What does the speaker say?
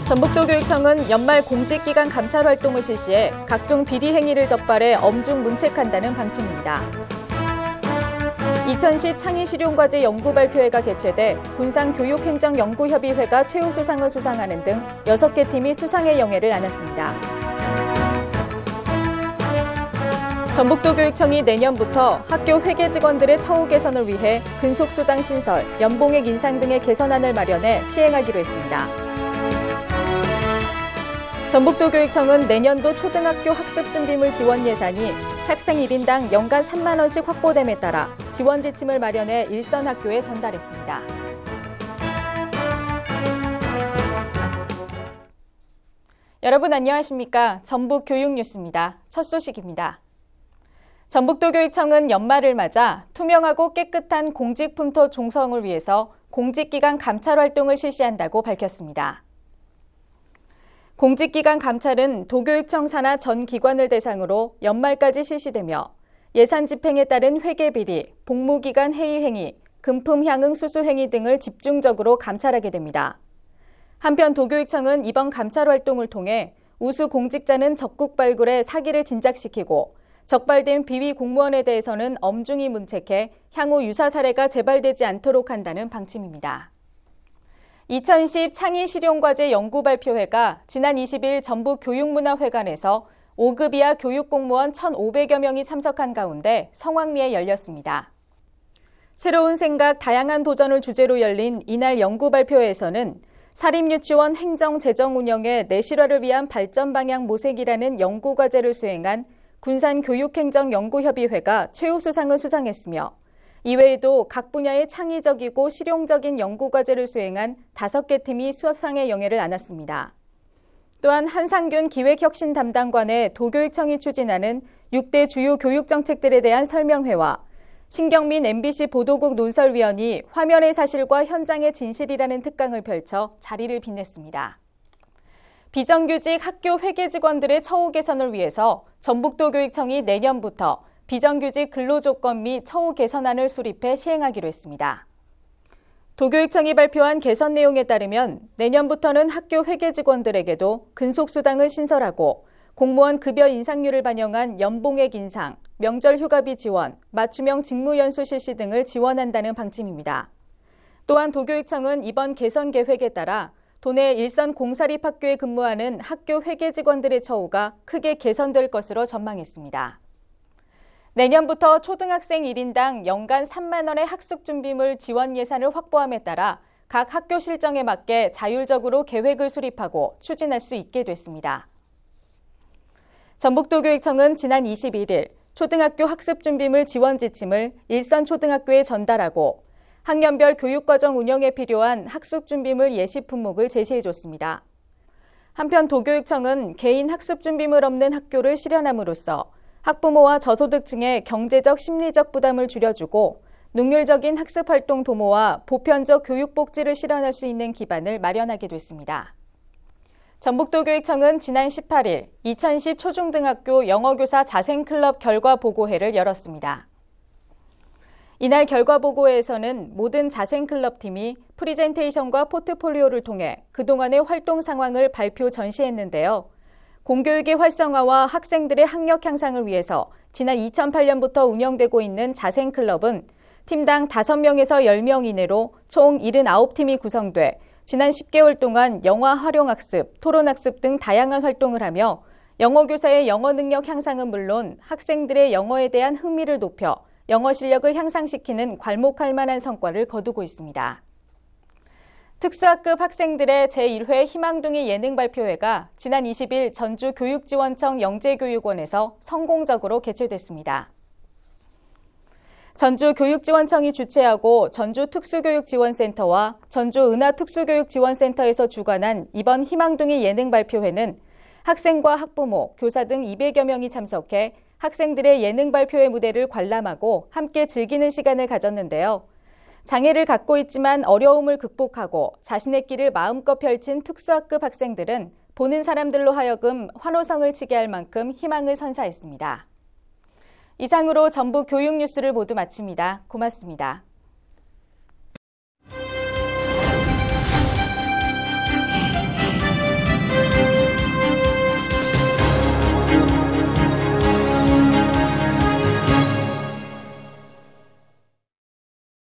전북도교육청은 연말 공직기간 감찰 활동을 실시해 각종 비리 행위를 적발해 엄중 문책한다는 방침입니다. 2010 창의실용과제 연구발표회가 개최돼 군산교육행정연구협의회가 최우수상을 수상하는 등 6개 팀이 수상의 영예를 안았습니다. 전북도교육청이 내년부터 학교 회계 직원들의 처우 개선을 위해 근속수당 신설, 연봉액 인상 등의 개선안을 마련해 시행하기로 했습니다. 전북도교육청은 내년도 초등학교 학습준비물 지원 예산이 학생 1인당 연간 3만 원씩 확보됨에 따라 지원 지침을 마련해 일선 학교에 전달했습니다. 여러분 안녕하십니까? 전북교육뉴스입니다. 첫 소식입니다. 전북도교육청은 연말을 맞아 투명하고 깨끗한 공직품토 종성을 위해서 공직기간 감찰 활동을 실시한다고 밝혔습니다. 공직기간 감찰은 도교육청 산하 전 기관을 대상으로 연말까지 실시되며 예산 집행에 따른 회계비리, 복무기간 해이 행위, 금품 향응 수수 행위 등을 집중적으로 감찰하게 됩니다. 한편 도교육청은 이번 감찰 활동을 통해 우수 공직자는 적국 발굴해 사기를 진작시키고 적발된 비위 공무원에 대해서는 엄중히 문책해 향후 유사 사례가 재발되지 않도록 한다는 방침입니다. 2010 창의실용과제 연구발표회가 지난 20일 전북교육문화회관에서 5급 이하 교육공무원 1,500여 명이 참석한 가운데 성황리에 열렸습니다. 새로운 생각, 다양한 도전을 주제로 열린 이날 연구발표회에서는 사립유치원 행정 재정 운영의 내실화를 위한 발전 방향 모색이라는 연구과제를 수행한 군산교육행정연구협의회가 최우수상을 수상했으며 이외에도 각 분야의 창의적이고 실용적인 연구과제를 수행한 5개 팀이 수상의 영예를 안았습니다. 또한 한상균 기획혁신 담당관의 도교육청이 추진하는 6대 주요 교육정책들에 대한 설명회와 신경민 MBC 보도국 논설위원이 화면의 사실과 현장의 진실이라는 특강을 펼쳐 자리를 빛냈습니다. 비정규직 학교 회계 직원들의 처우 개선을 위해서 전북도교육청이 내년부터 비정규직 근로조건 및 처우 개선안을 수립해 시행하기로 했습니다. 도교육청이 발표한 개선 내용에 따르면 내년부터는 학교 회계 직원들에게도 근속수당을 신설하고 공무원 급여 인상률을 반영한 연봉액 인상, 명절 휴가비 지원, 맞춤형 직무연수 실시 등을 지원한다는 방침입니다. 또한 도교육청은 이번 개선 계획에 따라 도내 일선 공사립학교에 근무하는 학교 회계 직원들의 처우가 크게 개선될 것으로 전망했습니다. 내년부터 초등학생 1인당 연간 3만 원의 학습준비물 지원 예산을 확보함에 따라 각 학교 실정에 맞게 자율적으로 계획을 수립하고 추진할 수 있게 됐습니다. 전북도교육청은 지난 21일 초등학교 학습준비물 지원 지침을 일선 초등학교에 전달하고 학년별 교육과정 운영에 필요한 학습준비물 예시 품목을 제시해줬습니다. 한편 도교육청은 개인 학습준비물 없는 학교를 실현함으로써 학부모와 저소득층의 경제적, 심리적 부담을 줄여주고 능률적인 학습활동 도모와 보편적 교육복지를 실현할 수 있는 기반을 마련하게 됐습니다. 전북도교육청은 지난 18일 2010 초중등학교 영어교사 자생클럽 결과보고회를 열었습니다. 이날 결과보고회에서는 모든 자생클럽팀이 프리젠테이션과 포트폴리오를 통해 그동안의 활동 상황을 발표 전시했는데요. 공교육의 활성화와 학생들의 학력 향상을 위해서 지난 2008년부터 운영되고 있는 자생클럽은 팀당 5명에서 10명 이내로 총 79팀이 구성돼 지난 10개월 동안 영화 활용학습, 토론학습 등 다양한 활동을 하며 영어교사의 영어 능력 향상은 물론 학생들의 영어에 대한 흥미를 높여 영어 실력을 향상시키는 괄목할 만한 성과를 거두고 있습니다. 특수학급 학생들의 제1회 희망둥이 예능 발표회가 지난 20일 전주교육지원청 영재교육원에서 성공적으로 개최됐습니다. 전주교육지원청이 주최하고 전주특수교육지원센터와 전주은하특수교육지원센터에서 주관한 이번 희망둥이 예능 발표회는 학생과 학부모, 교사 등 200여 명이 참석해 학생들의 예능 발표회 무대를 관람하고 함께 즐기는 시간을 가졌는데요. 장애를 갖고 있지만 어려움을 극복하고 자신의 길을 마음껏 펼친 특수학급 학생들은 보는 사람들로 하여금 환호성을 치게 할 만큼 희망을 선사했습니다. 이상으로 전북 교육뉴스를 모두 마칩니다. 고맙습니다.